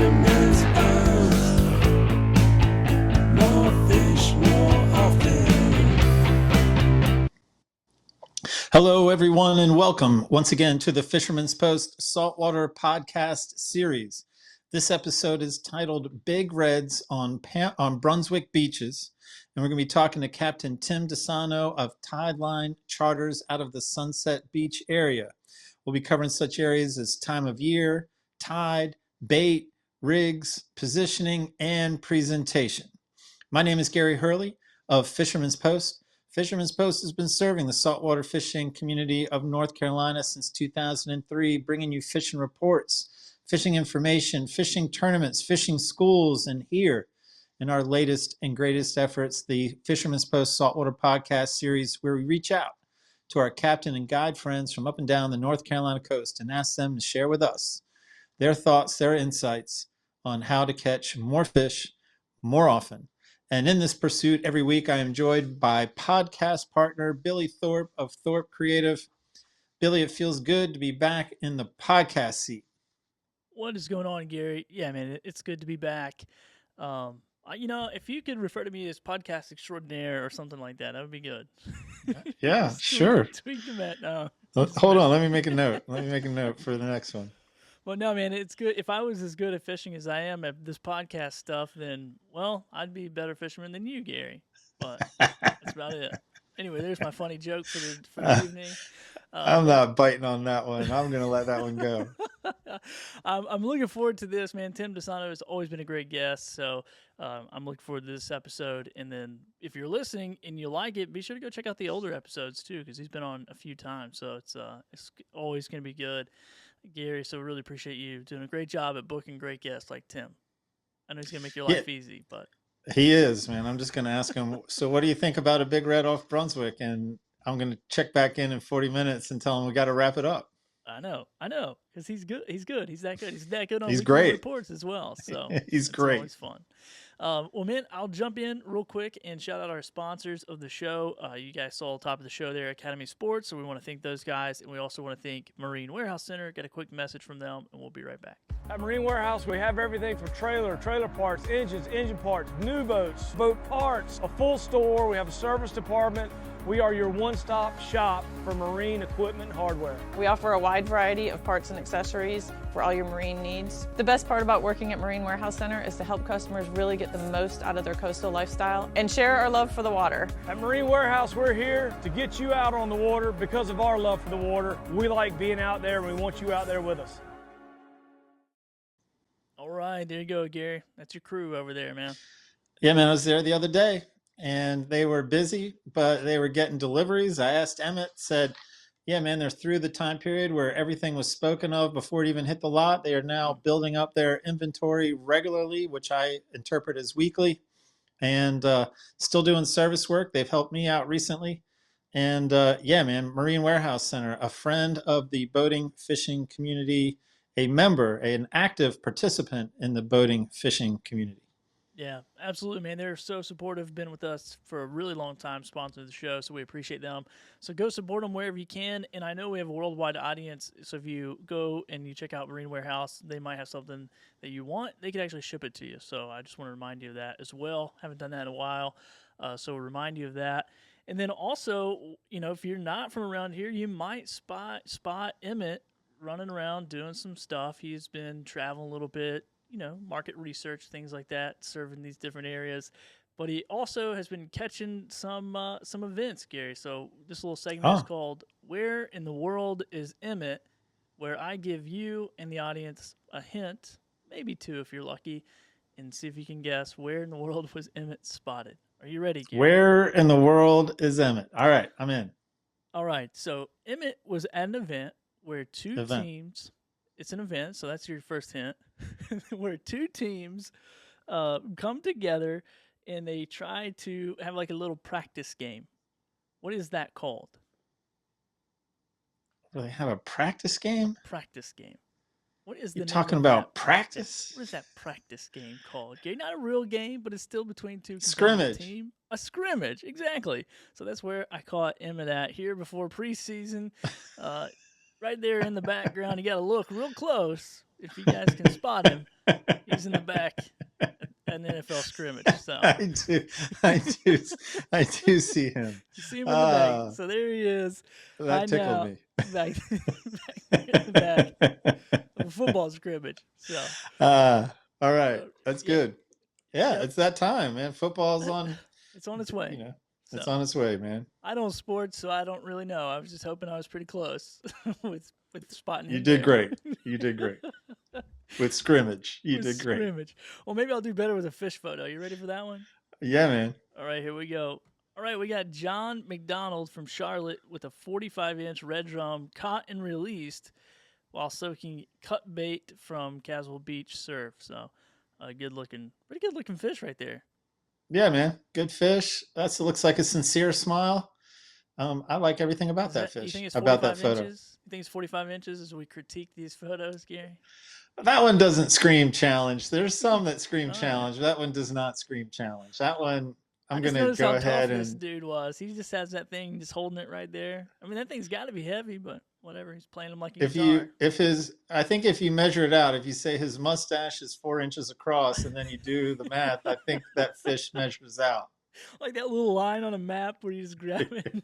Fisherman's Post. More fish, more often. Hello, everyone, and welcome once again to the Fisherman's Post Saltwater Podcast Series. This episode is titled Big Reds on Brunswick Beaches, and we're going to be talking to Captain Tim Disano of Tideline Charters out of the Sunset Beach area. We'll be covering such areas as time of year, tide, bait, rigs, positioning, and presentation. My name is Gary Hurley of Fisherman's Post. Fisherman's Post has been serving the saltwater fishing community of North Carolina since 2003, bringing you fishing reports, fishing information, fishing tournaments, fishing schools, and here in our latest and greatest efforts, the Fisherman's Post Saltwater Podcast Series, where we reach out to our captain and guide friends from up and down the North Carolina coast and ask them to share with us their thoughts, their insights on how to catch more fish more often. And in this pursuit, every week I am joined by podcast partner Billy Thorpe of Thorpe Creative. Billy, it feels good to be back in the podcast seat. What is going on, Gary? Yeah, man, it's good to be back. If you could refer to me as podcast extraordinaire or something like that would be good. Yeah, sure. Tweak the mat now. Hold on, let me make a note. For the next one. Well, no, man, it's good. If I was as good at fishing as I am at this podcast stuff, then, well, I'd be a better fisherman than you, Gary. But that's about it. Anyway, there's my funny joke for the evening. I'm not biting on that one. I'm going to let that one go. I'm looking forward to this, man. Tim Disano has always been a great guest, so I'm looking forward to this episode. And then if you're listening and you like it, be sure to go check out the older episodes, too, because he's been on a few times. So it's always going to be good. Gary, so really appreciate you doing a great job at booking great guests like Tim. I know he's going to make your life easy, but... He is, man. I'm just going to ask him, so what do you think about a big red off Brunswick? And I'm going to check back in 40 minutes and tell him we got to wrap it up. I know, because he's good. He's good. He's that good. He's that good on great reports as well. So he's great. Always fun. Well, man, I'll jump in real quick and shout out our sponsors of the show. You guys saw the top of the show there, Academy Sports, so we want to thank those guys, and we also want to thank Marine Warehouse Center. Get a quick message from them, and we'll be right back. At Marine Warehouse, we have everything from trailer parts, engines, engine parts, new boats, boat parts, a full store. We have a service department. We are your one-stop shop for marine equipment and hardware. We offer a wide variety of parts and accessories for all your marine needs. The best part about working at Marine Warehouse Center is to help customers really get the most out of their coastal lifestyle and share our love for the water. At Marine Warehouse, we're here to get you out on the water because of our love for the water. We like being out there, and we want you out there with us. All right, there you go, Gary. That's your crew over there, man. Yeah, man, I was there the other day, and they were busy, but they were getting deliveries. I asked Emmett, said, yeah, man, they're through the time period where everything was spoken of before it even hit the lot. They are now building up their inventory regularly, which I interpret as weekly, and still doing service work. They've helped me out recently. And yeah, man, Marine Warehouse Center, a friend of the boating fishing community, a member, an active participant in the boating fishing community. Yeah, absolutely, man. They're so supportive, been with us for a really long time, sponsoring the show, so we appreciate them. So go support them wherever you can, and I know we have a worldwide audience, so if you go and you check out Marine Warehouse, they might have something that you want. They could actually ship it to you, so I just want to remind you of that as well. Haven't done that in a while, so we'll remind you of that. And then also, if you're not from around here, you might spot Emmett running around doing some stuff. He's been traveling a little bit, market research, things like that, serving these different areas. But he also has been catching some events, Gary. So this little segment is called Where in the World is Emmett?, where I give you and the audience a hint, maybe two if you're lucky, and see if you can guess where in the world was Emmett spotted. Are you ready, Gary? Where in the world is Emmett? All right, I'm in. All right, so Emmett was at an event where two teams... It's an event, so that's your first hint, where two teams come together and they try to have like a little practice game. What is that called? Do they have a practice game? Practice game. What is the You're name talking of about that practice? What is that practice game called? Gary? Not a real game, but it's still between two scrimmage. Team. A scrimmage, exactly. So that's where I caught Emmett at here before preseason. Right there in the background, you got to look real close if you guys can spot him. He's in the back at an NFL scrimmage. So I do see him. you see him in the back. So there he is. That tickled me. Back in the back of a football scrimmage. So all right, that's yeah. good. Yeah, Yep. it's that time, man. Football's on. It's on its way. You know, it's So. on its way, man. I don't sports, so I don't really know. I was just hoping I was pretty close with spotting him. You did there. great. You did great. With scrimmage, you With did great. scrimmage. Well, maybe I'll do better with a fish photo. You ready for that one? Yeah, man. All right, here we go. All right, we got John McDonald from Charlotte with a 45-inch red drum caught and released while soaking cut bait from Caswell Beach Surf. So, pretty good looking fish right there. Yeah, man. Good fish. Looks like a sincere smile. I like everything about that fish. You think it's about that 45 photo. inches? You think it's 45 inches as we critique these photos, Gary? That one doesn't scream challenge. There's some that scream Oh, challenge. That one does not scream challenge. That one, I'm just gonna noticed go how ahead tough this and. dude was. He just has that thing, just holding it right there. I mean, that thing's got to be heavy, but whatever. He's playing him like a guitar. I think if you measure it out, if you say his mustache is 4 inches across, and then you do the math, I think that fish measures out. Like that little line on a map where you just grab it.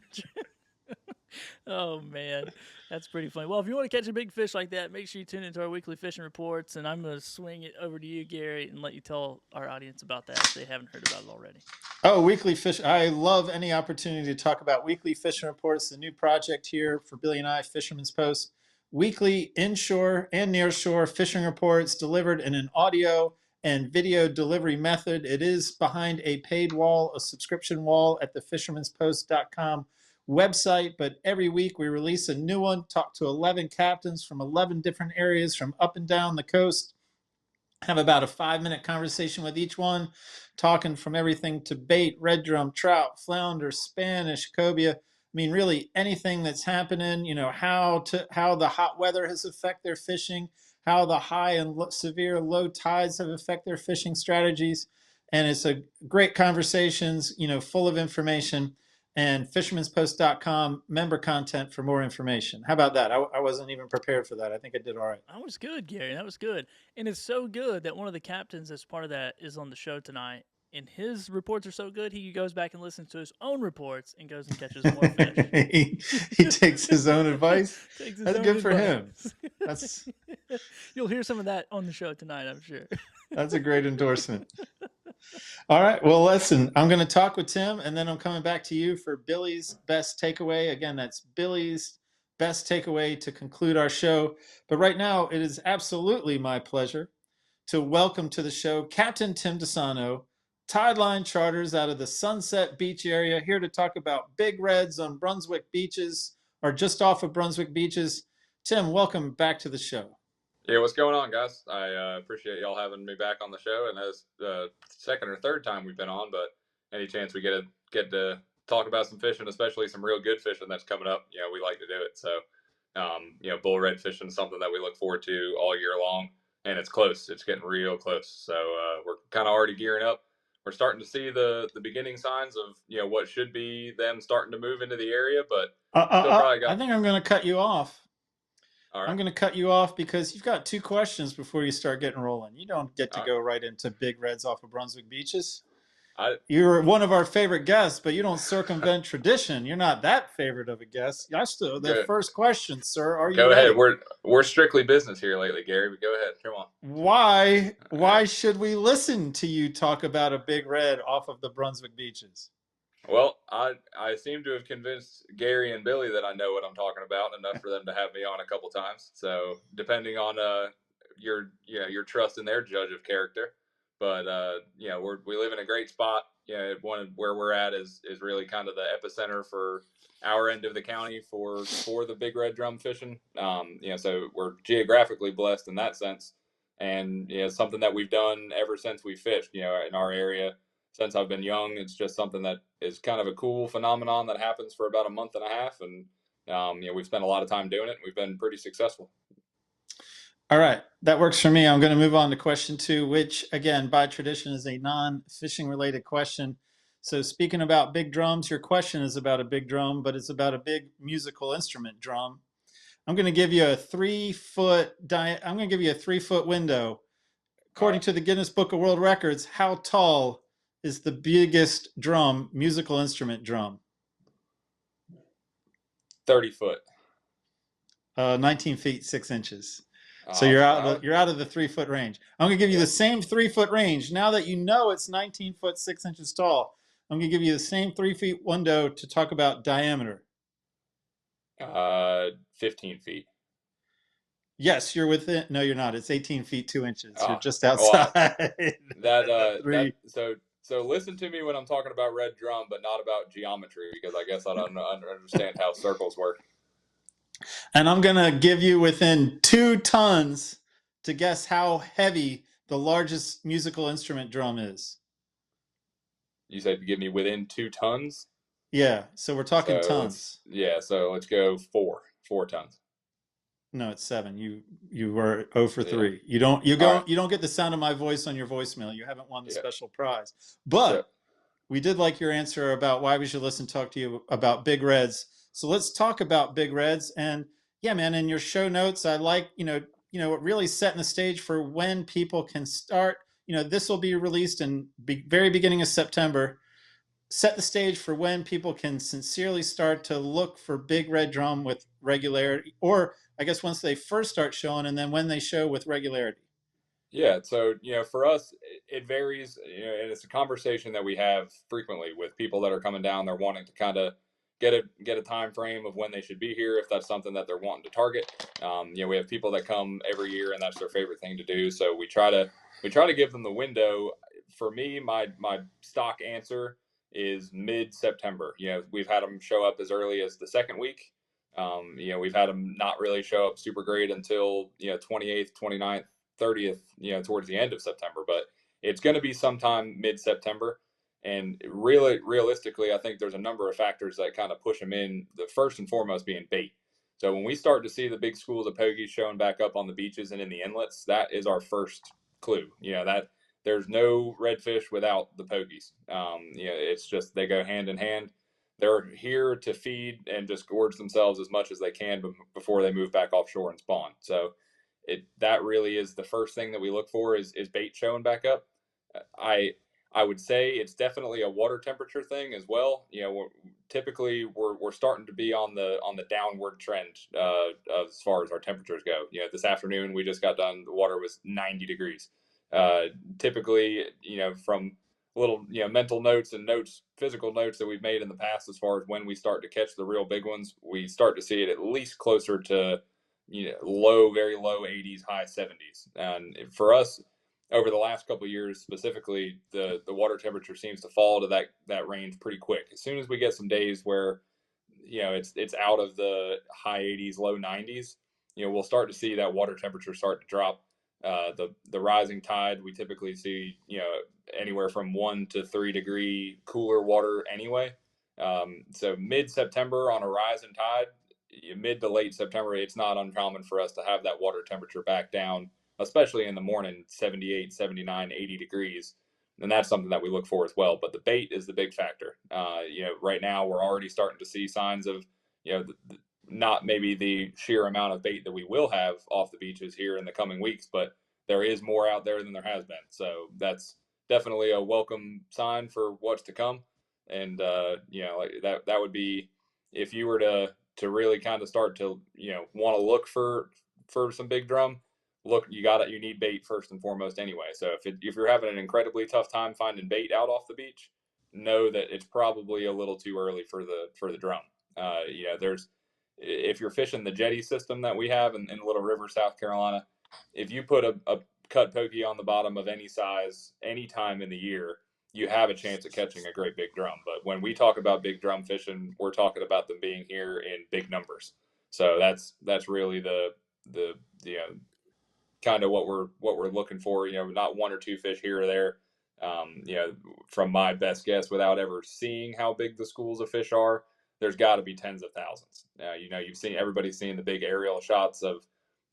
Oh man, that's pretty funny. Well, if you want to catch a big fish like that, make sure you tune into our weekly fishing reports, and I'm going to swing it over to you, Gary, and let you tell our audience about that if they haven't heard about it already. Oh, weekly fish. I love any opportunity to talk about weekly fishing reports, the new project here for Billy and I, Fisherman's Post. Weekly inshore and nearshore fishing reports delivered in an audio and video delivery method. It is behind a paid wall, a subscription wall at the fishermanspost.com website, but every week we release a new one, talk to 11 captains from 11 different areas from up and down the coast, have about a 5-minute conversation with each one, talking from everything to bait, red drum, trout, flounder, Spanish, cobia. I mean, really anything that's happening, how the hot weather has affected their fishing, how the high and severe low tides have affected their fishing strategies. And it's a great conversations, full of information. And fishermanspost.com member content for more information. How about that? I wasn't even prepared for that. I think I did all right. That was good, Gary. That was good. And it's so good that one of the captains that's part of that is on the show tonight. And his reports are so good, he goes back and listens to his own reports and goes and catches more fish. he takes his own advice. That's good for him. You'll hear some of that on the show tonight, I'm sure. That's a great endorsement. All right. Well, listen, I'm going to talk with Tim, and then I'm coming back to you for Billy's best takeaway. Again, that's Billy's best takeaway to conclude our show. But right now, it is absolutely my pleasure to welcome to the show Captain Tim Disano, Tideline Charters out of the Sunset Beach area, here to talk about big reds on Brunswick beaches, or just off of Brunswick beaches. Tim, welcome back to the show. Yeah, what's going on, guys? I appreciate y'all having me back on the show, and that's the second or third time we've been on. But any chance we get to talk about some fishing, especially some real good fishing that's coming up, we like to do it. So, bull red fishing is something that we look forward to all year long, and it's close. It's getting real close. So we're kind of already gearing up. We're starting to see the beginning signs of what should be them starting to move into the area, but I think I'm going to cut you off. All right. I'm going to cut you off because you've got 2 questions before you start getting rolling. You don't get to go right into big reds off of Brunswick beaches. You're one of our favorite guests, but you don't circumvent tradition. You're not that favorite of a guest. The first question, sir. Are you Go ready? ahead. We're strictly business here lately, Gary. But go ahead. Come on. Why should we listen to you talk about a big red off of the Brunswick beaches? Well, I seem to have convinced Gary and Billy that I know what I'm talking about enough for them to have me on a couple times. So depending on your trust in their judge of character, but we live in a great spot. Where we're at is really kind of the epicenter for our end of the county for the big red drum fishing. So we're geographically blessed in that sense, and something that we've done ever since we fished. In our area. Since I've been young, it's just something that is kind of a cool phenomenon that happens for about a month and a half. And, we've spent a lot of time doing it. We've been pretty successful. All right. That works for me. I'm going to move on to question 2, which, again, by tradition is a non-fishing related question. So speaking about big drums, your question is about a big drum, but it's about a big musical instrument drum. I'm going to give you a 3-foot window. according to the Guinness Book of World Records, how tall is the biggest drum, musical instrument drum? 30 foot. 19 feet 6 inches. So Oh, you're out. wow. You're out of the 3 foot range. I'm gonna give you the same 3 foot range. Now that you know it's 19 foot 6 inches tall, I'm gonna give you the same 3 feet window to talk about diameter. 15 feet. Yes, you're within. No, you're not. It's 18 feet 2 inches. You're Oh, just well, outside. that so listen to me when I'm talking about red drum, but not about geometry, because I guess I don't understand how circles work. And I'm gonna give you within 2 tons to guess how heavy the largest musical instrument drum is. You said give me within 2 tons. Yeah, so we're talking So tons. so let's go 4 tons. No, it's 7. You were 0 for Yeah. 3. You don't get the sound of my voice on your voicemail. You haven't won the Yeah. special prize. But So, we did like your answer about why we should talk to you about Big Reds. So let's talk about Big Reds. And yeah, man, in your show notes, I like, really setting the stage for when people can start. This will be released in very beginning of September. Set the stage for when people can sincerely start to look for Big Red Drum with regularity, or I guess once they first start showing, and then when they show with regularity. yeah, so for us, it varies, and it's a conversation that we have frequently with people that are coming down. They're wanting to kind of get a time frame of when they should be here, if that's something that they're wanting to target. We have people that come every year, and that's their favorite thing to do. So we try to give them the window. For me, my stock answer is mid-September. We've had them show up as early as the second week. We've had them not really show up super great until 28th, 29th. 30th, towards the end of September, but it's going to be sometime mid-September. And really, realistically, I think there's a number of factors that kind of push them in. The first and foremost being bait. So when we start to see the big schools of pogies showing back up on the beaches and in the inlets, that is our first clue. That there's no redfish without the pogies. It's just they go hand in hand. They're here to feed and just gorge themselves as much as they can before they move back offshore and spawn. So that really is the first thing that we look for is bait showing back up. I would say it's definitely a water temperature thing as well. Typically we're starting to be on the downward trend as far as our temperatures go. This afternoon we just got done. The water was 90 degrees. Typically, from little mental notes and physical notes that we've made in the past, as far as when we start to catch the real big ones, we start to see it at least closer to very low 80s, high 70s. And for us, over the last couple of years specifically, the water temperature seems to fall to that range pretty quick. As soon as we get some days where it's out of the high 80s, low 90s, we'll start to see that water temperature start to drop. The rising tide, we typically see anywhere from 1 to 3 degree cooler water anyway. So mid-September on a rising tide, mid to late September, it's not uncommon for us to have that water temperature back down, especially in the morning, 78, 79, 80 degrees. And that's something that we look for as well. But the bait is the big factor. Right now we're already starting to see signs of, not maybe the sheer amount of bait that we will have off the beaches here in the coming weeks, but there is more out there than there has been. So that's definitely a welcome sign for what's to come. And, that would be, if you were to really kind of start to want to look for some big drum, you need bait first and foremost anyway. So if you're having an incredibly tough time finding bait out off the beach, know that it's probably a little too early for the drum. If you're fishing the jetty system that we have in Little River, South Carolina, if you put a cut pogie on the bottom of any size any time in the year, you have a chance of catching a great big drum. But when we talk about big drum fishing, we're talking about them being here in big numbers. So that's really the kind of what we're looking for. Not 1 or 2 fish here or there. From my best guess, without ever seeing how big the schools of fish are, there's got to be tens of thousands. Everybody's seen the big aerial shots of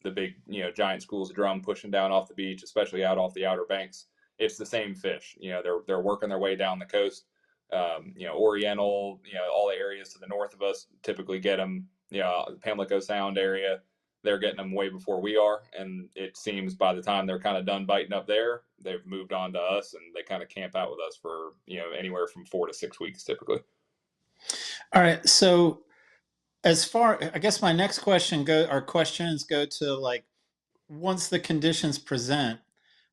the big giant schools of drum pushing down off the beach, especially out off the Outer Banks. It's the same fish. They're working their way down the coast. Oriental, all the areas to the north of us typically get them. Pamlico Sound area, they're getting them way before we are. And it seems by the time they're kind of done biting up there, they've moved on to us, and they kind of camp out with us for, anywhere from 4 to 6 weeks typically. All right. So I guess my next questions go to like, once the conditions present,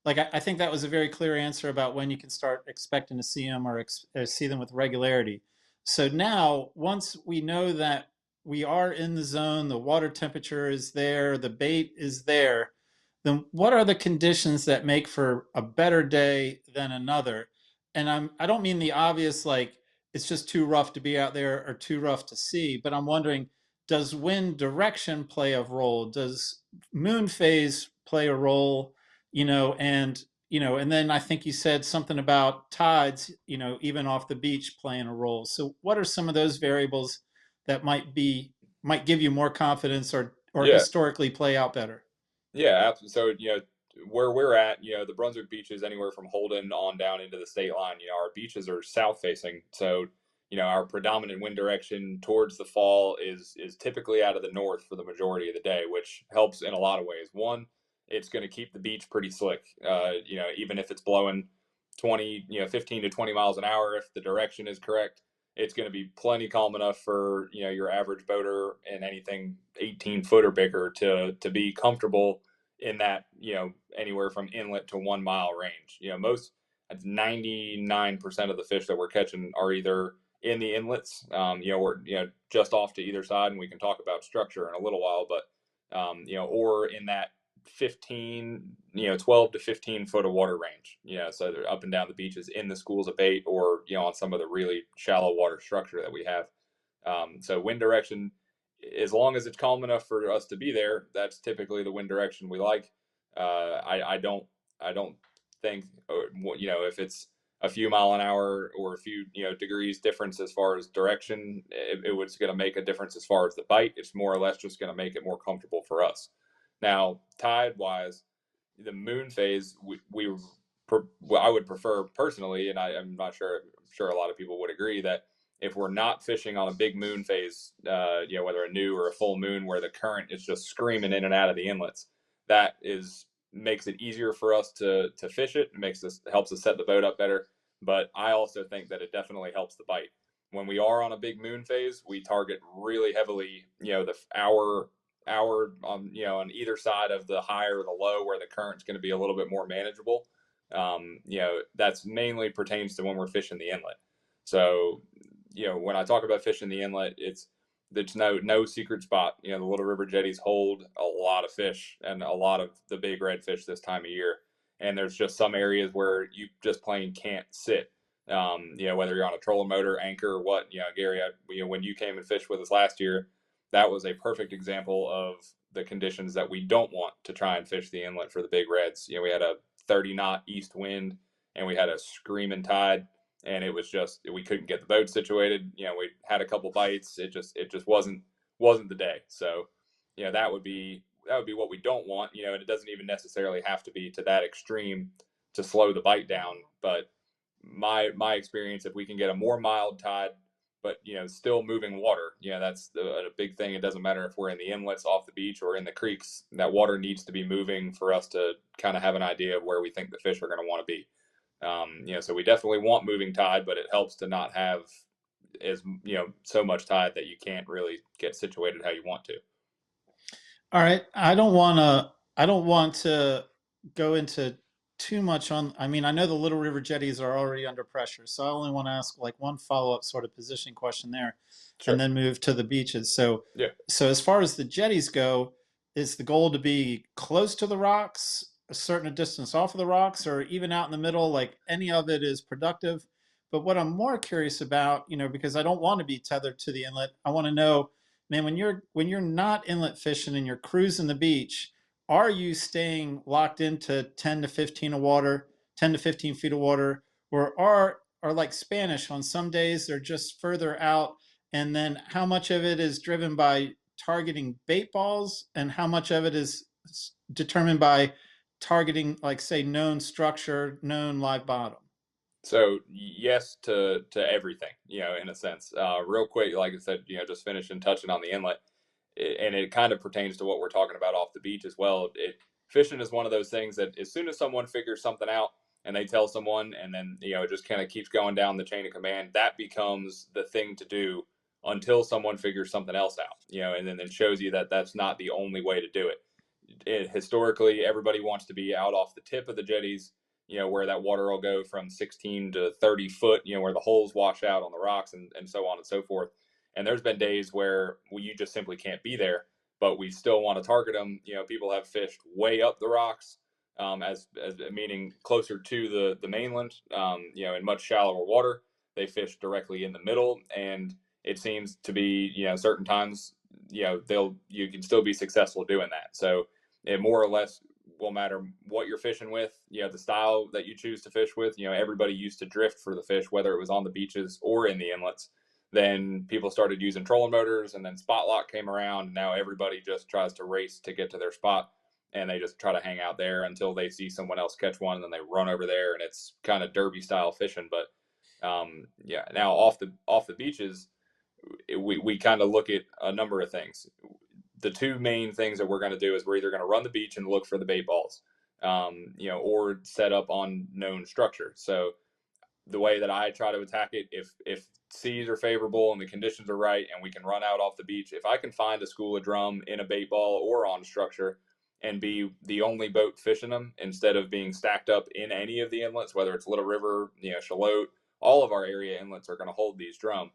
like I think that was a very clear answer about when you can start expecting to see them or see them with regularity. So now, once we know that we are in the zone, the water temperature is there, the bait is there, then what are the conditions that make for a better day than another? And I don't mean the obvious, like it's just too rough to be out there or too rough to see, but I'm wondering, does wind direction play a role? Does moon phase play a role? And then I think you said something about tides, even off the beach playing a role. So what are some of those variables that might give you more confidence or Yeah. historically play out better? Yeah, absolutely. So, where we're at, the Brunswick beaches, anywhere from Holden on down into the state line, our beaches are south facing. So, our predominant wind direction towards the fall is typically out of the north for the majority of the day, which helps in a lot of ways. One, it's going to keep the beach pretty slick. Even if it's blowing 15 to 20 miles an hour, if the direction is correct, it's going to be plenty calm enough for your average boater and anything 18 foot or bigger to be comfortable in that anywhere from inlet to 1 mile range. Most 99% of the fish that we're catching are either in the inlets, we're just off to either side, and we can talk about structure in a little while, but or in that 12 to 15 foot of water range. So they're up and down the beaches in the schools of bait, or on some of the really shallow water structure that we have. So wind direction, as long as it's calm enough for us to be there, that's typically the wind direction we like. I don't think if it's a few mile an hour or a few degrees difference as far as direction, it was going to make a difference as far as the bite. It's more or less just going to make it more comfortable for us. Now, tide wise, the moon phase, I would prefer personally, and I'm not sure. I'm sure a lot of people would agree that if we're not fishing on a big moon phase, whether a new or a full moon where the current is just screaming in and out of the inlets, that makes it easier for us to fish it. Helps us set the boat up better. But I also think that it definitely helps the bite. When we are on a big moon phase, we target really heavily, the hour on on either side of the high or the low, where the current's going to be a little bit more manageable. That's mainly pertains to when we're fishing the inlet. So when I talk about fishing the inlet, there's no secret spot. The Little River jetties hold a lot of fish and a lot of the big redfish this time of year, and there's just some areas where you just plain can't sit. Whether you're on a trolling motor, anchor, or what. Gary, when you came and fished with us last year, that was a perfect example of the conditions that we don't want to try and fish the inlet for the big reds. We had a 30 knot east wind, and we had a screaming tide, and it was just, we couldn't get the boat situated. We had a couple bites. It just wasn't the day. So, that would be what we don't want. And it doesn't even necessarily have to be to that extreme to slow the bite down. But my experience, if we can get a more mild tide, but still moving water, that's a big thing. It doesn't matter if we're in the inlets off the beach or in the creeks. That water needs to be moving for us to kind of have an idea of where we think the fish are going to want to be. So we definitely want moving tide, but it helps to not have as so much tide that you can't really get situated how you want to. All right, I don't want to go into too much on. I mean, I know the Little River jetties are already under pressure, so I only want to ask like one follow-up sort of position question there, Sure. and then move to the beaches. So, Yeah. So as far as the jetties go, is the goal to be close to the rocks, a certain distance off of the rocks, or even out in the middle? Like any of it is productive. But what I'm more curious about, because I don't want to be tethered to the inlet, I want to know, man, when you're not inlet fishing and you're cruising the beach, are you staying locked into 10 to 15 feet of water, or are like Spanish on some days they're just further out? And then how much of it is driven by targeting bait balls, and how much of it is determined by targeting, like, say, known structure, known live bottom? So yes to everything, in a sense. Real quick, like I said, just finishing touching on the inlet. and it kind of pertains to what we're talking about off the beach as well. Fishing is one of those things that as soon as someone figures something out and they tell someone, and then it just kind of keeps going down the chain of command, that becomes the thing to do until someone figures something else out, and then it shows you that that's not the only way to do it. Historically, everybody wants to be out off the tip of the jetties, where that water will go from 16 to 30 foot, where the holes wash out on the rocks and so on and so forth. And there's been days where you just simply can't be there, but we still want to target them. People have fished way up the rocks, as meaning closer to the mainland, in much shallower water. They fish directly in the middle, and it seems to be, certain times, you can still be successful doing that. So it more or less will matter what you're fishing with, the style that you choose to fish with. Everybody used to drift for the fish, whether it was on the beaches or in the inlets. Then people started using trolling motors, and then spot lock came around. And now everybody just tries to race to get to their spot, and they just try to hang out there until they see someone else catch one, and then they run over there, and it's kind of derby style fishing. But now off the beaches, we kind of look at a number of things. The two main things that we're going to do is we're either going to run the beach and look for the bait balls, or set up on known structure. So the way that I try to attack it, if seas are favorable and the conditions are right and we can run out off the beach, if I can find a school of drum in a bait ball or on structure and be the only boat fishing them instead of being stacked up in any of the inlets, whether it's Little River, Shalote, all of our area inlets are going to hold these drum.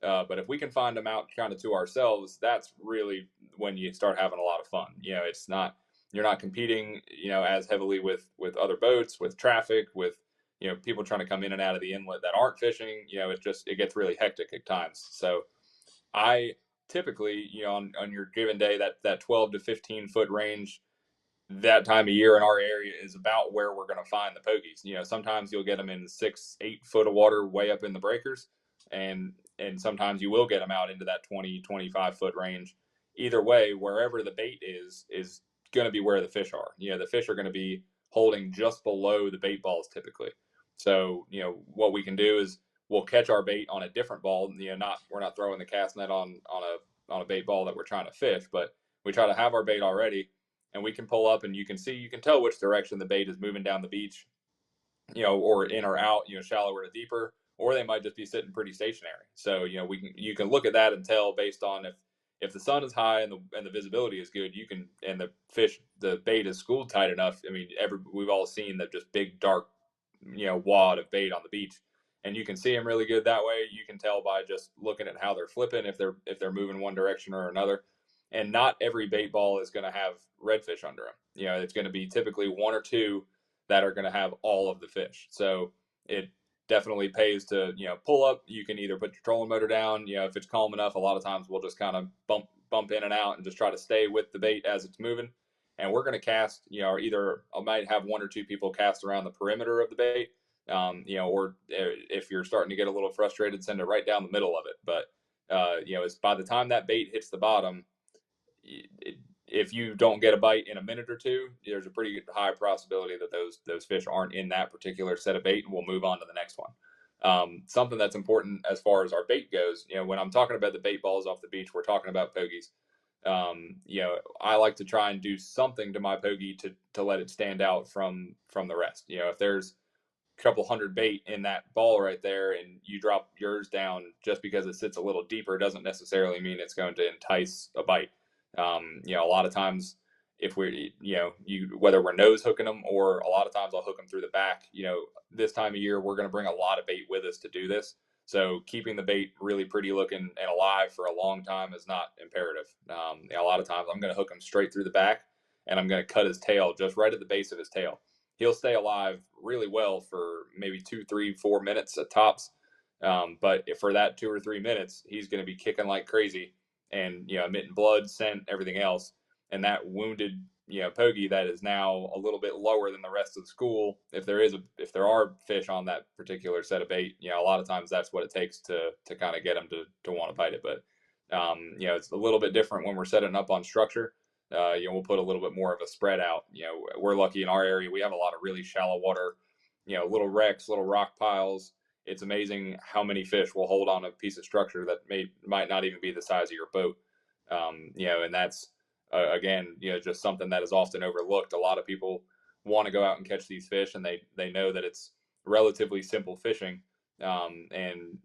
But if we can find them out kind of to ourselves, that's really when you start having a lot of fun. It's not, you're not competing, as heavily with other boats, with traffic, with, people trying to come in and out of the inlet that aren't fishing. It gets really hectic at times. So I typically, on your given day, that 12 to 15 foot range, that time of year in our area is about where we're going to find the pogies. Sometimes you'll get them in 6-8 foot of water way up in the breakers, and sometimes you will get them out into that 20-25 foot range. Either way, wherever the bait is going to be where the fish are. The fish are going to be holding just below the bait balls typically. So what we can do is we'll catch our bait on a different ball. We're not throwing the cast net on a bait ball that we're trying to fish, but we try to have our bait already, and we can pull up, and you can tell which direction the bait is moving down the beach, or in or out, shallower to deeper, or they might just be sitting pretty stationary. So you can look at that and tell based on if the sun is high and the visibility is good, and the bait is schooled tight enough. I mean, we've all seen that just big dark wad of bait on the beach, and you can see them really good that way. You can tell by just looking at how they're flipping, if they're moving one direction or another. And not every bait ball is going to have redfish under them. It's going to be typically one or two that are going to have all of the fish. So it definitely pays to pull up. You can either put your trolling motor down. If it's calm enough, a lot of times we'll just kind of bump in and out and just try to stay with the bait as it's moving. And we're going to cast, either I might have one or two people cast around the perimeter of the bait, or if you're starting to get a little frustrated, send it right down the middle of it. But it's by the time that bait hits the bottom, if you don't get a bite in a minute or two, there's a pretty high possibility that those fish aren't in that particular set of bait, and we'll move on to the next one. Something that's important as far as our bait goes, when I'm talking about the bait balls off the beach, we're talking about pogies. I like to try and do something to my pogie to let it stand out from the rest. If there's a couple hundred bait in that ball right there and you drop yours down just because it sits a little deeper, doesn't necessarily mean it's going to entice a bite. A lot of times if we're, whether we're nose hooking them, or a lot of times I'll hook them through the back, this time of year, we're going to bring a lot of bait with us to do this. So keeping the bait really pretty looking and alive for a long time is not imperative. A lot of times I'm going to hook him straight through the back, and I'm going to cut his tail just right at the base of his tail. He'll stay alive really well for maybe 2, 3, 4 minutes at tops. But if for that 2 or 3 minutes, he's going to be kicking like crazy and, emitting blood, scent, everything else. And that wounded, pogie that is now a little bit lower than the rest of the school, if there are fish on that particular set of bait, a lot of times that's what it takes to kind of get them to want to bite it. But it's a little bit different when we're setting up on structure. We'll put a little bit more of a spread out. We're lucky in our area, we have a lot of really shallow water, little wrecks, little rock piles. It's amazing how many fish will hold on a piece of structure that might not even be the size of your boat. And that's again, just something that is often overlooked. A lot of people want to go out and catch these fish, and they know that it's relatively simple fishing, and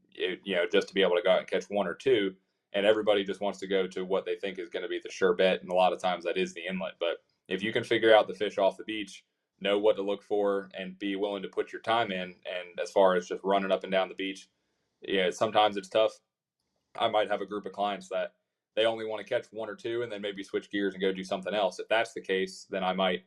just to be able to go out and catch one or two, and everybody just wants to go to what they think is going to be the sure bet, and a lot of times that is the inlet. But if you can figure out the fish off the beach, know what to look for, and be willing to put your time in, and as far as just running up and down the beach, sometimes it's tough. I might have a group of clients that they only want to catch one or two and then maybe switch gears and go do something else. If that's the case, then I might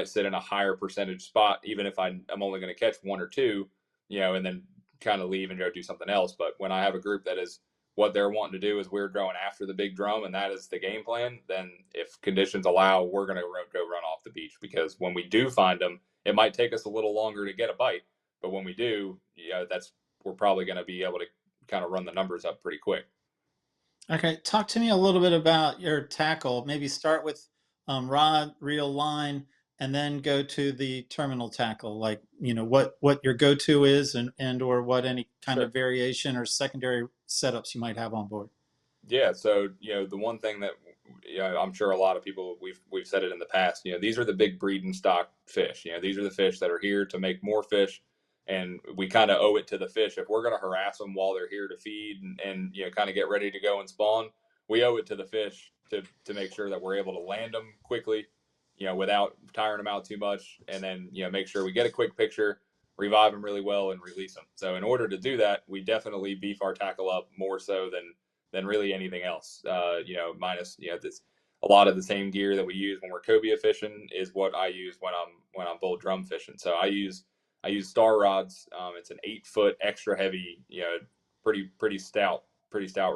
sit in a higher percentage spot, even if I'm only going to catch one or two, and then kind of leave and go do something else. But when I have a group that is what they're wanting to do is we're going after the big drum, and that is the game plan, then if conditions allow, we're going to go run off the beach, because when we do find them, it might take us a little longer to get a bite. But when we do, we're probably going to be able to kind of run the numbers up pretty quick. Okay, talk to me a little bit about your tackle. Maybe start with rod, reel, line, and then go to the terminal tackle. Like, what your go-to is, and or what any kind Sure. of variation or secondary setups you might have on board. Yeah. So, the one thing that, I'm sure a lot of people, we've said it in the past, these are the big breeding stock fish. These are the fish that are here to make more fish, and we kind of owe it to the fish. If we're going to harass them while they're here to feed and kind of get ready to go and spawn, we owe it to the fish to make sure that we're able to land them quickly, without tiring them out too much, and then, make sure we get a quick picture, revive them really well, and release them. So in order to do that, we definitely beef our tackle up more so than really anything else. Minus this, a lot of the same gear that we use when we're cobia fishing is what I use when I'm bull drum fishing. So I use star rods. It's an 8-foot extra heavy, pretty stout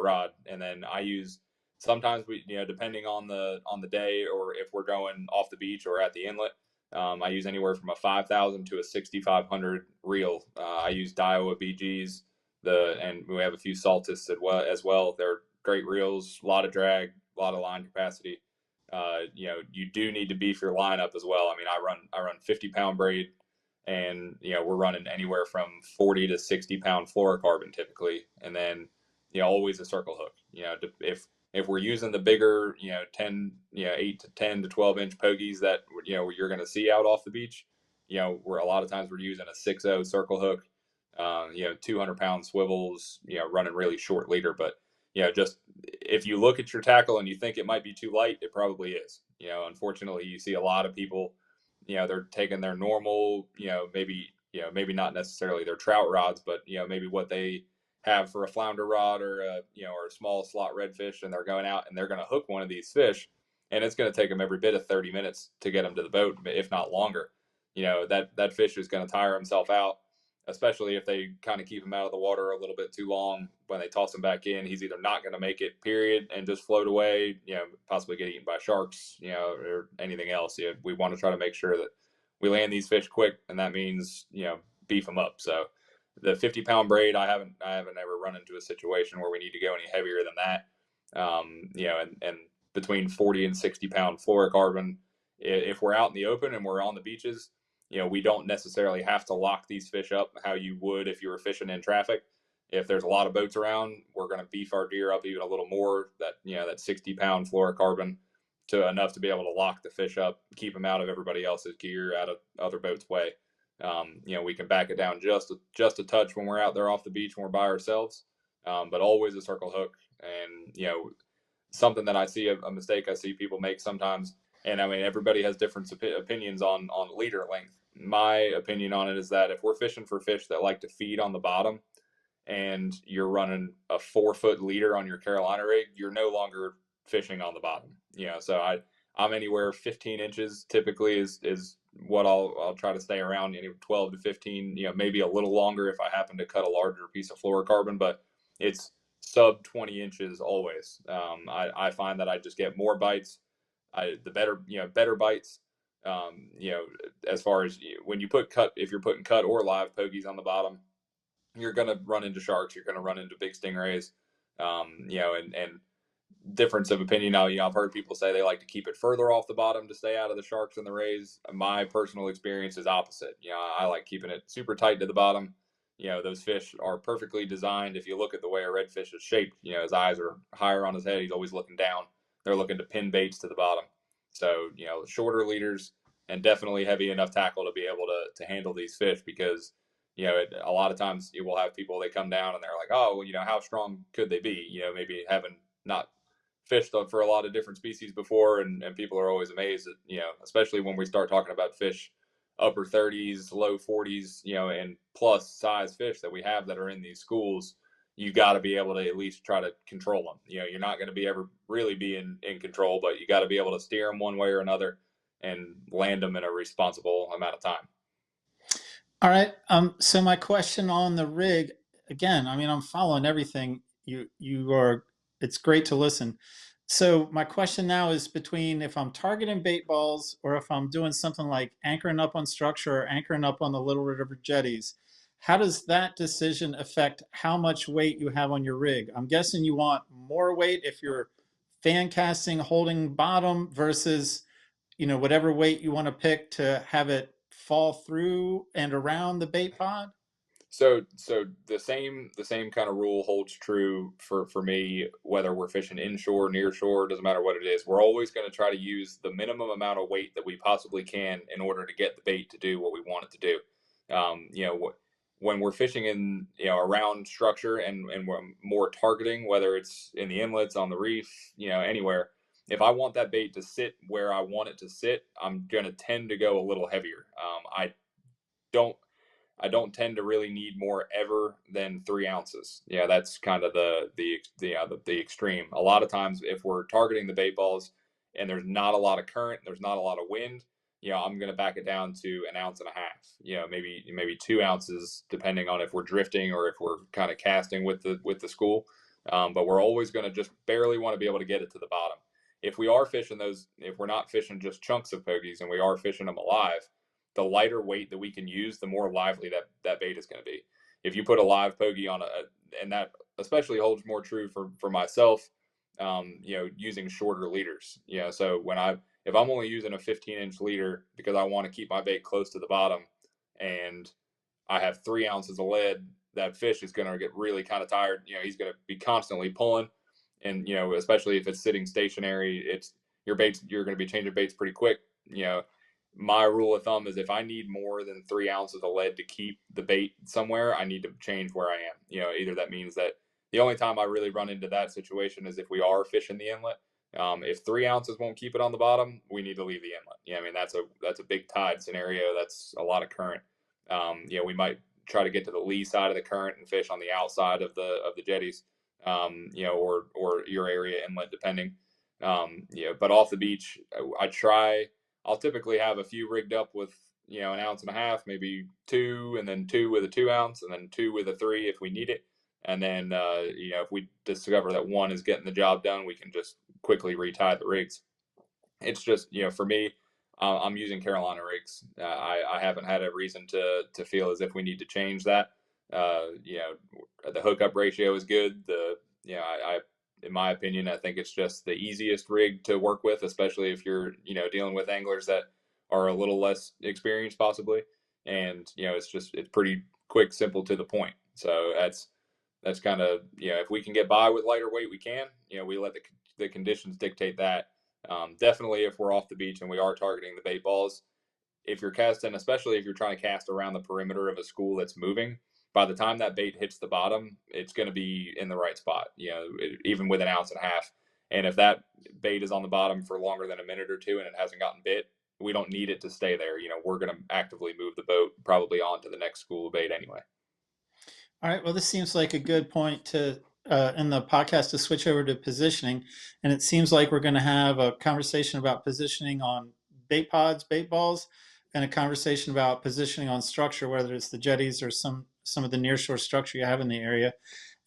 rod. And then I use, sometimes we, depending on the day, or if we're going off the beach or at the inlet, I use anywhere from a 5,000 to a 6,500 reel. I use Daiwa BGs, and we have a few Saltis as well. They're great reels, a lot of drag, a lot of line capacity. You do need to beef your line up as well. I mean, I run 50-pound braid, and we're running anywhere from 40 to 60-pound fluorocarbon typically, and then always a circle hook. If we're using the bigger 8 to 10 to 12-inch pogies that you're going to see out off the beach, we're a lot of times we're using a 6.0 circle hook, 200-pound swivels, running really short leader. But just if you look at your tackle and you think it might be too light, it probably is. Unfortunately, you see a lot of people, they're taking their normal, maybe not necessarily their trout rods, but maybe what they have for a flounder rod, or a small slot redfish, and they're going out and they're going to hook one of these fish, and it's going to take them every bit of 30 minutes to get them to the boat, if not longer. That fish is going to tire himself out, especially if they kind of keep him out of the water a little bit too long. When they toss him back in, he's either not going to make it, period, and just float away, possibly get eaten by sharks, or anything else. We want to try to make sure that we land these fish quick, and that means, beef them up. So the 50-pound braid, I haven't ever run into a situation where we need to go any heavier than that. And between 40 and 60-pound fluorocarbon, if we're out in the open and we're on the beaches, we don't necessarily have to lock these fish up how you would if you were fishing in traffic. If there's a lot of boats around, we're going to beef our gear up even a little more, that 60-pound fluorocarbon, to enough to be able to lock the fish up, keep them out of everybody else's gear, out of other boats' way. We can back it down just a touch when we're out there off the beach when we're by ourselves, but always a circle hook. And something that I see, a mistake I see people make sometimes, and I mean, everybody has different opinions on leader length. My opinion on it is that if we're fishing for fish that like to feed on the bottom, and you're running a 4-foot leader on your Carolina rig, you're no longer fishing on the bottom. So I'm anywhere 15 inches typically is what I'll try to stay around, 12 to 15, maybe a little longer if I happen to cut a larger piece of fluorocarbon, but it's sub 20 inches always. I find that I just get more bites. The better bites. As far as when you put if you're putting cut or live pogies on the bottom, you're going to run into sharks. You're going to run into big stingrays. And difference of opinion. Now, I've heard people say they like to keep it further off the bottom to stay out of the sharks and the rays. My personal experience is opposite. I like keeping it super tight to the bottom. Those fish are perfectly designed. If you look at the way a redfish is shaped, his eyes are higher on his head. He's always looking down. they're looking to pin baits to the bottom. So, shorter leaders and definitely heavy enough tackle to be able to handle these fish, because, a lot of times you will have people, they come down and they're like, oh, well, how strong could they be? Maybe having not fished for a lot of different species before, and people are always amazed at, especially when we start talking about fish upper 30s, low 40s, and plus size fish that we have that are in these schools. You got to be able to at least try to control them. You're not going to be ever really be in control, but you got to be able to steer them one way or another and land them in a responsible amount of time. All right. So my question on the rig, again, I mean, I'm following everything you are. It's great to listen. So my question now is between if I'm targeting bait balls or if I'm doing something like anchoring up on structure or anchoring up on the Little River jetties, how does that decision affect how much weight you have on your rig? I'm guessing you want more weight if you're fan casting, holding bottom versus, whatever weight you want to pick to have it fall through and around the bait pod. So the same kind of rule holds true for me, whether we're fishing inshore, near shore, doesn't matter what it is. We're always going to try to use the minimum amount of weight that we possibly can in order to get the bait to do what we want it to do. When we're fishing in around structure and we're more targeting, whether it's in the inlets, on the reef, anywhere. If I want that bait to sit where I want it to sit, I'm going to tend to go a little heavier. I don't tend to really need more ever than 3 ounces. Yeah, that's kind of the extreme. A lot of times, if we're targeting the bait balls and there's not a lot of current, there's not a lot of wind, I'm going to back it down to 1.5 ounces. Maybe 2 ounces, depending on if we're drifting or if we're kind of casting with the school. But we're always going to just barely want to be able to get it to the bottom. If we are fishing those, if we're not fishing just chunks of pogies and we are fishing them alive, the lighter weight that we can use, the more lively that bait is going to be. If you put a live pogie on and that especially holds more true for myself, using shorter leaders. So if I'm only using a 15-inch leader because I want to keep my bait close to the bottom, and I have 3 ounces of lead, that fish is going to get really kind of tired. He's going to be constantly pulling, and especially if it's sitting stationary, you're going to be changing baits pretty quick. My rule of thumb is if I need more than 3 ounces of lead to keep the bait somewhere, I need to change where I am. Either that means that the only time I really run into that situation is if we are fishing the inlet. If 3 ounces won't keep it on the bottom, we need to leave the inlet. I mean, that's a big tide scenario. That's a lot of current. We might try to get to the lee side of the current and fish on the outside of the jetties, or your area inlet, depending. But off the beach, I'll typically have a few rigged up with, 1.5 ounces, maybe 2, and then 2 with a 2 ounce, and then 2 with a 3 if we need it. And then, if we discover that 1 is getting the job done, we can just quickly retie the rigs. It's just, for me, I'm using Carolina rigs. I haven't had a reason to feel as if we need to change that. The hookup ratio is good. In my opinion, I think it's just the easiest rig to work with, especially if you're, dealing with anglers that are a little less experienced possibly. And, it's pretty quick, simple, to the point. So that's kind of, if we can get by with lighter weight, we can, we let the conditions dictate that. Definitely if we're off the beach and we are targeting the bait balls, if you're casting, especially if you're trying to cast around the perimeter of a school that's moving, by the time that bait hits the bottom, it's going to be in the right spot, even with 1.5 ounces. And if that bait is on the bottom for longer than a minute or two and it hasn't gotten bit, we don't need it to stay there. We're going to actively move the boat probably on to the next school of bait anyway. All right. Well, this seems like a good point to in the podcast to switch over to positioning. And it seems like we're going to have a conversation about positioning on bait pods, bait balls, and a conversation about positioning on structure, whether it's the jetties or some of the nearshore structure you have in the area.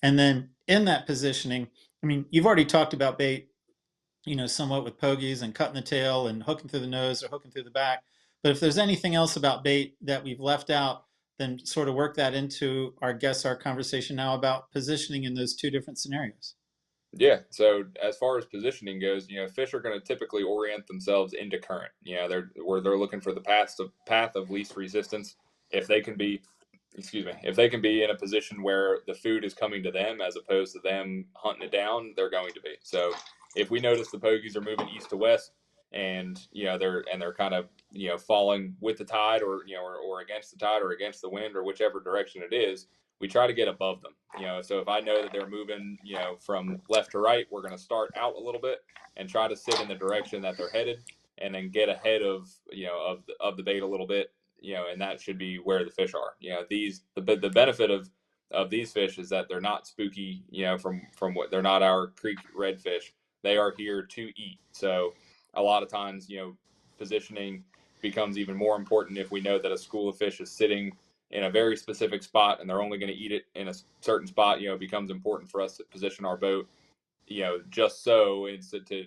And then in that positioning, I mean, you've already talked about bait, somewhat with pogies and cutting the tail and hooking through the nose or hooking through the back. But if there's anything else about bait that we've left out, then sort of work that into our conversation now about positioning in those two different scenarios. Yeah. So as far as positioning goes, fish are going to typically orient themselves into current. They're looking for the path of least resistance. If they can be in a position where the food is coming to them as opposed to them hunting it down, they're going to be. So if we notice the pogies are moving east to west, and they're kind of falling with the tide, or or against the tide, or against the wind, or whichever direction it is, we try to get above them. So if I know that they're moving from left to right, we're going to start out a little bit and try to sit in the direction that they're headed, and then get ahead of of the bait a little bit, and that should be where the fish are. The benefit of these fish is that they're not spooky, from what they're not our creek redfish. They are here to eat. So a lot of times, positioning becomes even more important if we know that a school of fish is sitting in a very specific spot and they're only going to eat it in a certain spot. It becomes important for us to position our boat, just so in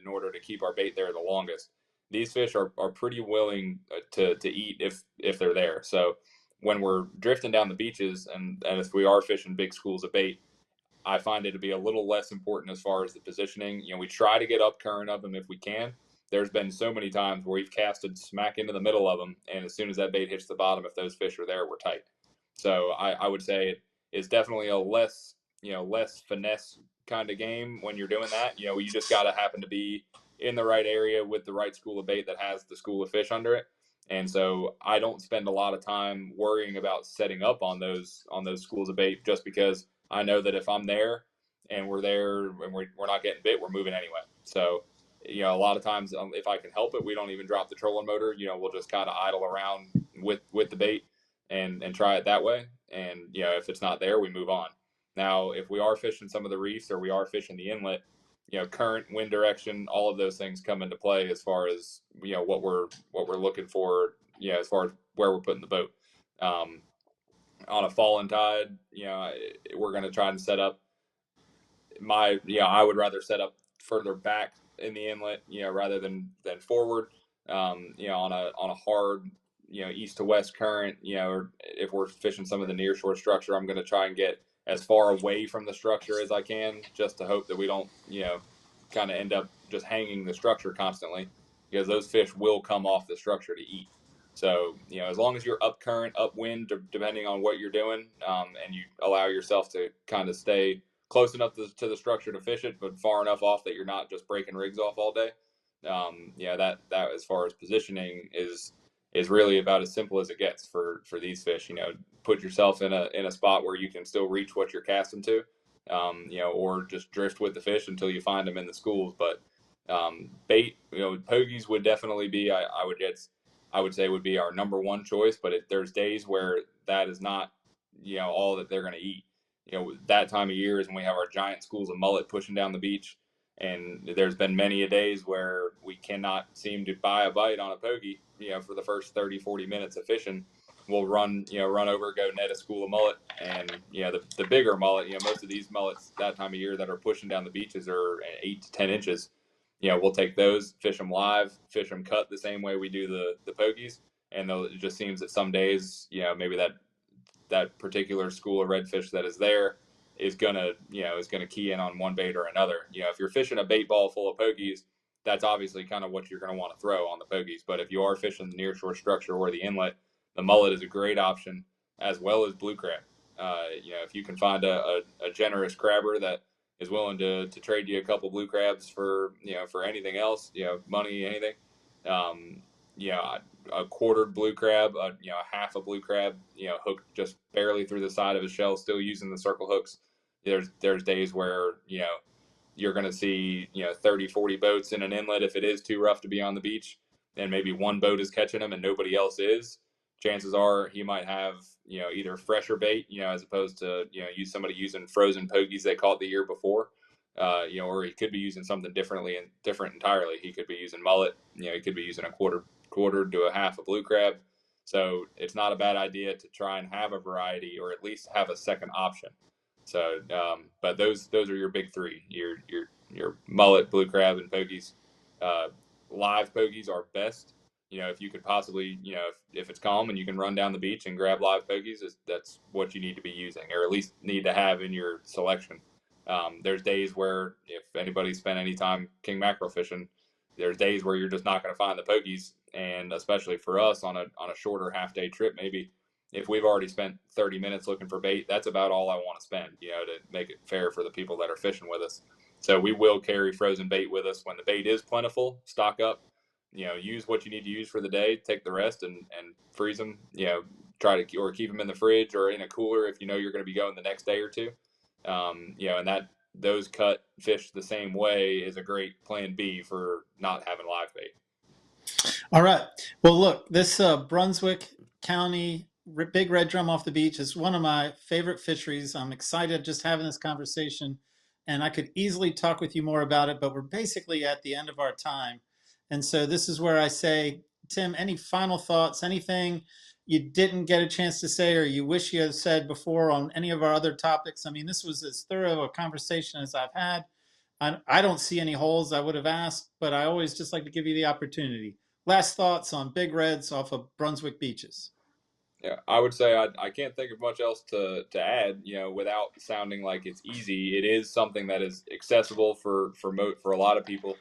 order to keep our bait there the longest. These fish are pretty willing to eat if they're there. So when we're drifting down the beaches, and if we are fishing big schools of bait, I find it to be a little less important as far as the positioning. We try to get up current of them if we can. There's been so many times where we've casted smack into the middle of them, and as soon as that bait hits the bottom, if those fish are there, we're tight. So I would say it is definitely a less finesse kind of game when you're doing that. You just got to happen to be in the right area with the right school of bait that has the school of fish under it. And so I don't spend a lot of time worrying about setting up on those schools of bait, just because I know that if I'm there and we're there and we're not getting bit, we're moving anyway. So, a lot of times, if I can help it, we don't even drop the trolling motor. We'll just kind of idle around with the bait and try it that way. And, if it's not there, we move on. Now, if we are fishing some of the reefs, or we are fishing the inlet, current, wind direction, all of those things come into play as far as, what we're looking for, as far as where we're putting the boat. On a falling tide, we're going to try and set up I would rather set up further back in the inlet, rather than forward. On a hard, east to west current, or if we're fishing some of the near shore structure, I'm going to try and get as far away from the structure as I can, just to hope that we don't, kind of end up just hanging the structure constantly, because those fish will come off the structure to eat. So, as long as you're up current, upwind, depending on what you're doing, and you allow yourself to kind of stay close enough to the structure to fish it, but far enough off that you're not just breaking rigs off all day. That as far as positioning is really about as simple as it gets for these fish. Put yourself in a spot where you can still reach what you're casting to, or just drift with the fish until you find them in the schools. But bait, pogies would definitely be, I would say would be our number one choice. But there's days where that is not, all that they're going to eat. That time of year is when we have our giant schools of mullet pushing down the beach. And there's been many a days where we cannot seem to buy a bite on a pogie, for the first 30, 40 minutes of fishing. We'll run over, go net a school of mullet. And, the bigger mullet, most of these mullets that time of year that are pushing down the beaches are 8 to 10 inches. We'll take those, fish them live, fish them cut the same way we do the pogies. And it just seems that some days, maybe that particular school of redfish that is there is gonna key in on one bait or another. If you're fishing a bait ball full of pogies, that's obviously kind of what you're going to want to throw on the pogies. But if you are fishing the nearshore structure or the inlet, the mullet is a great option, as well as blue crab. If you can find a generous crabber that is willing to trade you a couple blue crabs for anything else, money, anything, a quartered blue crab, half a blue crab, hooked just barely through the side of his shell, still using the circle hooks. There's days where, you're going to see, 30, 40 boats in an inlet. If it is too rough to be on the beach, and maybe one boat is catching them and nobody else is, chances are he might have, either fresher bait, as opposed to, use somebody using frozen pogies they caught the year before, or he could be using something different entirely. He could be using mullet, he could be using a quarter to a half a blue crab. So it's not a bad idea to try and have a variety, or at least have a second option. So, but those are your big three: your mullet, blue crab, and pogies. Live pogies are best. If you could possibly, if it's calm and you can run down the beach and grab live pogies, that's what you need to be using, or at least need to have in your selection. There's days where, if anybody's spent any time king mackerel fishing, there's days where you're just not going to find the pogies. And especially for us on a shorter half-day trip, maybe if we've already spent 30 minutes looking for bait, that's about all I want to spend, to make it fair for the people that are fishing with us. So we will carry frozen bait with us when the bait is plentiful. Stock up, use what you need to use for the day, take the rest and freeze them, try to, or keep them in the fridge or in a cooler if you're going to be going the next day or two. And that those cut fish the same way is a great plan B for not having live bait. All right. Well, look, this Brunswick County big red drum off the beach is one of my favorite fisheries. I'm excited just having this conversation, and I could easily talk with you more about it, but we're basically at the end of our time. And so this is where I say, Tim, any final thoughts, anything you didn't get a chance to say or you wish you had said before on any of our other topics? I mean, this was as thorough a conversation as I've had. I don't see any holes I would have asked, but I always just like to give you the opportunity. Last thoughts on big reds off of Brunswick beaches. Yeah, I would say I can't think of much else to add, without sounding like it's easy. It is something that is accessible for a lot of people.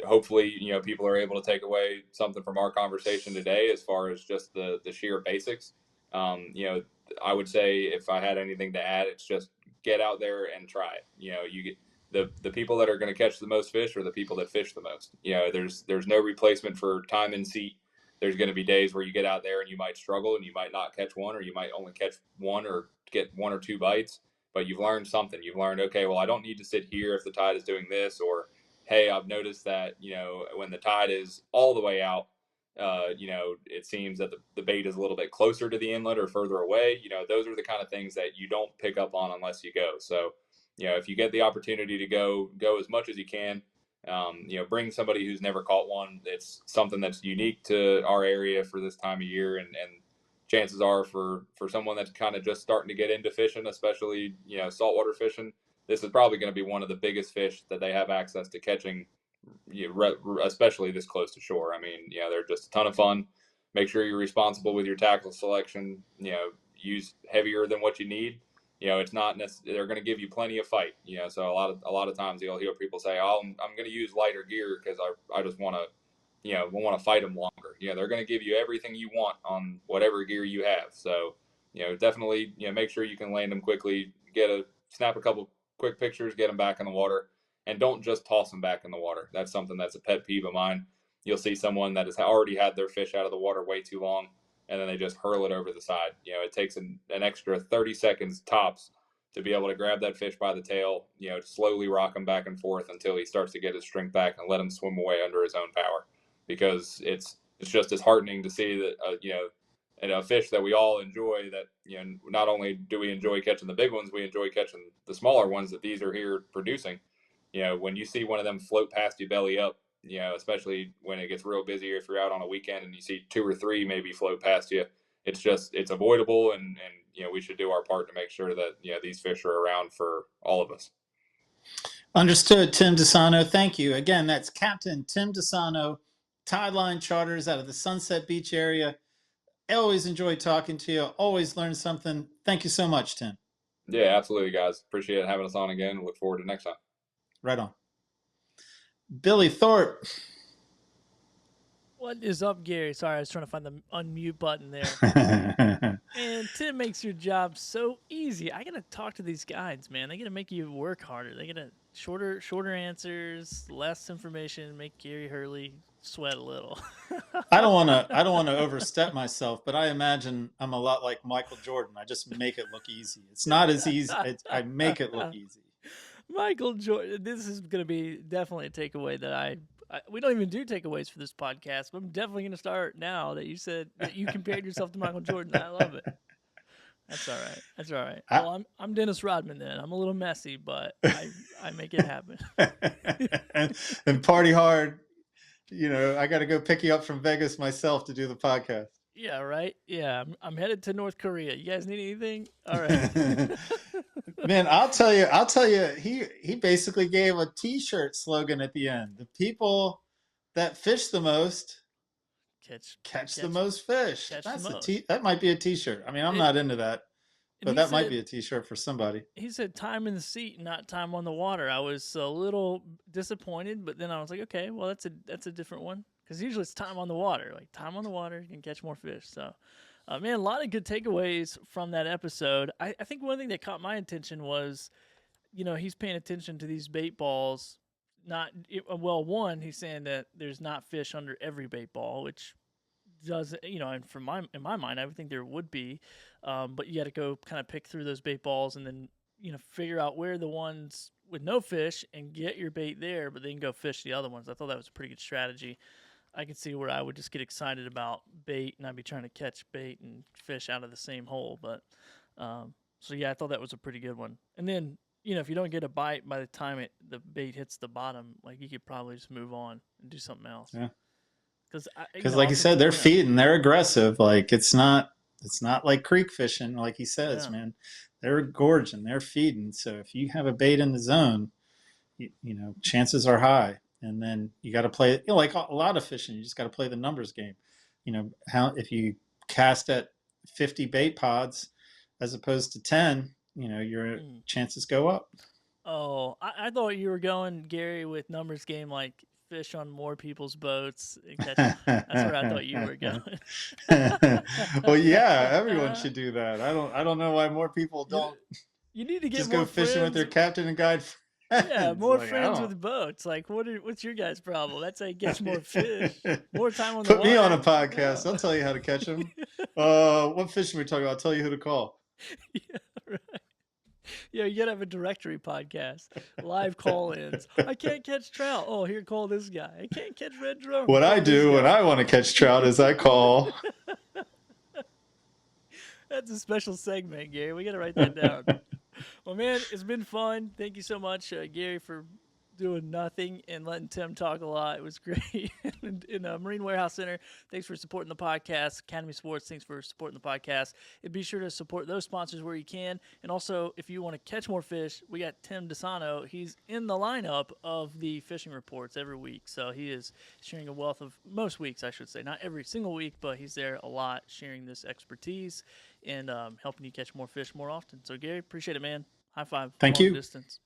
Hopefully, people are able to take away something from our conversation today as far as just the sheer basics. I would say if I had anything to add, it's just get out there and try it. You get the people that are going to catch the most fish are the people that fish the most. There's no replacement for time in seat. There's going to be days where you get out there and you might struggle and you might not catch one, or you might only catch one or get one or two bites, but you've learned something. You've learned, okay, well, I don't need to sit here if the tide is doing this, or, hey, I've noticed that, when the tide is all the way out, it seems that the bait is a little bit closer to the inlet or further away. Those are the kind of things that you don't pick up on unless you go. So, if you get the opportunity to go as much as you can. Bring somebody who's never caught one. It's something that's unique to our area for this time of year, and chances are for someone that's kind of just starting to get into fishing, especially saltwater fishing, this is probably going to be one of the biggest fish that they have access to catching, especially this close to shore. I mean, they're just a ton of fun. Make sure you're responsible with your tackle selection. Use heavier than what you need. It's not necessarily, they're going to give you plenty of fight, so a lot of times you'll hear people say, oh, I'm going to use lighter gear because I just want to fight them longer. They're going to give you everything you want on whatever gear you have. So, definitely, make sure you can land them quickly, snap a couple quick pictures, get them back in the water, and don't just toss them back in the water. That's something that's a pet peeve of mine. You'll see someone that has already had their fish out of the water way too long, and then they just hurl it over the side. It takes an extra 30 seconds tops to be able to grab that fish by the tail, slowly rock him back and forth until he starts to get his strength back and let him swim away under his own power. Because it's just as heartening to see that, and a fish that we all enjoy, that, not only do we enjoy catching the big ones, we enjoy catching the smaller ones that these are here producing. When you see one of them float past you belly up, especially when it gets real busy, or if you're out on a weekend and you see two or three maybe float past you, it's avoidable, and we should do our part to make sure that these fish are around for all of us. Understood, Tim Disano. Thank you. Again, that's Captain Tim Disano, Tideline Charters out of the Sunset Beach area. I always enjoy talking to you. Always learn something. Thank you so much, Tim. Yeah, absolutely, guys. Appreciate having us on again. Look forward to next time. Right on. Billy Thorpe. What is up, Gary? Sorry, I was trying to find the unmute button there. And Tim makes your job so easy. I gotta talk to these guides, man. They gotta make you work harder. They gotta shorter answers, less information, make Gary Hurley sweat a little. I don't want to overstep myself, but I imagine I'm a lot like Michael Jordan. I just make it look easy. It's not as easy. I make it look easy. Michael Jordan. This is going to be definitely a takeaway that we don't even do takeaways for this podcast, but I'm definitely going to start now that you said that you compared yourself to Michael Jordan. I love it. That's all right. Well, I'm Dennis Rodman then. I'm a little messy, but I make it happen. and party hard. I got to go pick you up from Vegas myself to do the podcast. Yeah, right. Yeah, I'm headed to North Korea. You guys need anything? All right. Man, I'll tell you, he basically gave a T-shirt slogan at the end. The people that fish the most catch the most fish. That might be a T-shirt. I mean, I'm not into that, but that might be a T-shirt for somebody. He said time in the seat, not time on the water. I was a little disappointed, but then I was like, okay, well, that's a different one, because usually it's time on the water. Like, time on the water, you can catch more fish. So, man, a lot of good takeaways from that episode. I think one thing that caught my attention was he's paying attention to these bait balls. One, he's saying that there's not fish under every bait ball, which does, and in my mind, I would think there would be, but you got to go kind of pick through those bait balls and then, figure out where the ones with no fish and get your bait there, but then go fish the other ones. I thought that was a pretty good strategy. I could see where I would just get excited about bait and I'd be trying to catch bait and fish out of the same hole. But, so yeah, I thought that was a pretty good one. And then, if you don't get a bite by the time the bait hits the bottom, like you could probably just move on and do something else. Yeah. Because like you said, they're feeding, they're aggressive. Like it's not like creek fishing, like he says, man. They're gorging, they're feeding. So if you have a bait in the zone, chances are high. And then you got to play, like a lot of fishing, you just got to play the numbers game. If you cast at 50 bait pods as opposed to 10, your chances go up. Oh, I thought you were going, Gary, with numbers game, like fish on more people's boats and catch them. That's where I thought you were going. Well, yeah, everyone should do that. I don't know why more people don't. You need to get just more go fishing with their captain and guide friends. Yeah, more friends with boats. Like, what's your guys' problem? That's how you catch more fish. More time on the water. Put me on a podcast. I'll tell you how to catch them. What fish are we talking about? I'll tell you who to call. Yeah, right. Yeah, you gotta have a directory podcast. Live call-ins. I can't catch trout. Oh, here, call this guy. I can't catch red drum. What I do when I want to catch trout is I call. That's a special segment, Gary. We gotta write that down. Well, man, it's been fun. Thank you so much, Gary, for doing nothing and letting Tim talk a lot. It was great. In Marine Warehouse Center, thanks for supporting the podcast. Academy Sports, thanks for supporting the podcast. And be sure to support those sponsors where you can. And also, if you want to catch more fish, we got Tim Disano. He's in the lineup of the fishing reports every week. So he is sharing a wealth of, most weeks, I should say, not every single week, but he's there a lot sharing this expertise and helping you catch more fish more often. So, Gary, appreciate it, man. High five. Thank long you. Distance.